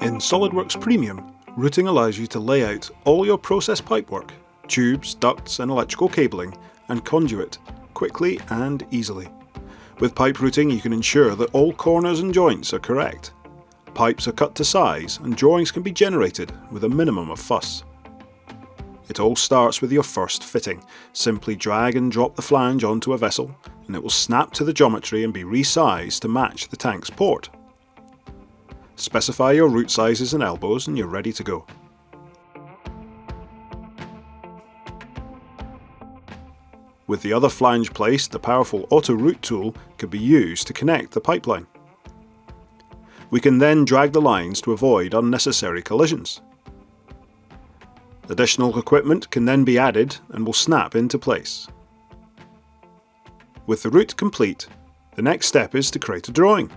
In SOLIDWORKS Premium, routing allows you to lay out all your process pipework, tubes, ducts and electrical cabling, and conduit quickly and easily. With pipe routing you can ensure that all corners and joints are correct. Pipes are cut to size and drawings can be generated with a minimum of fuss. It all starts with your first fitting. Simply drag and drop the flange onto a vessel and it will snap to the geometry and be resized to match the tank's port. Specify your root sizes and elbows and you're ready to go. With the other flange placed, the powerful Auto Root tool can be used to connect the pipeline. We can then drag the lines to avoid unnecessary collisions. Additional equipment can then be added and will snap into place. With the route complete, the next step is to create a drawing.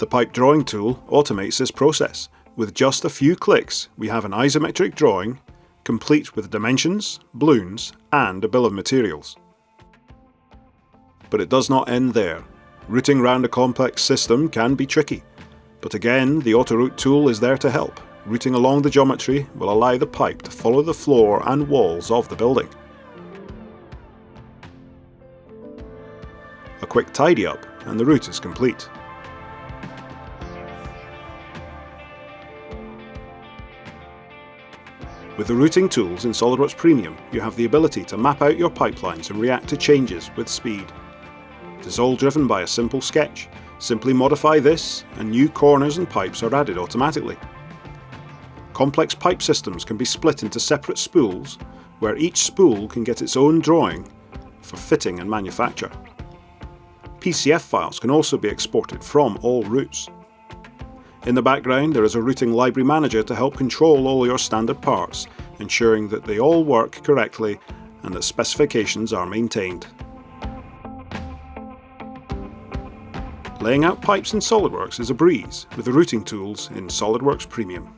The Pipe Drawing tool automates this process. With just a few clicks, we have an isometric drawing, complete with dimensions, balloons, and a bill of materials. But it does not end there. Routing round a complex system can be tricky, but again, the AutoRoot tool is there to help. Routing along the geometry will allow the pipe to follow the floor and walls of the building. A quick tidy up and the route is complete. With the routing tools in SOLIDWORKS Premium, you have the ability to map out your pipelines and react to changes with speed. It is all driven by a simple sketch. Simply modify this and new corners and pipes are added automatically. Complex pipe systems can be split into separate spools, where each spool can get its own drawing for fitting and manufacture. PCF files can also be exported from all routes. In the background there is a routing library manager to help control all your standard parts, ensuring that they all work correctly and that specifications are maintained. Laying out pipes in SOLIDWORKS is a breeze with the routing tools in SOLIDWORKS Premium.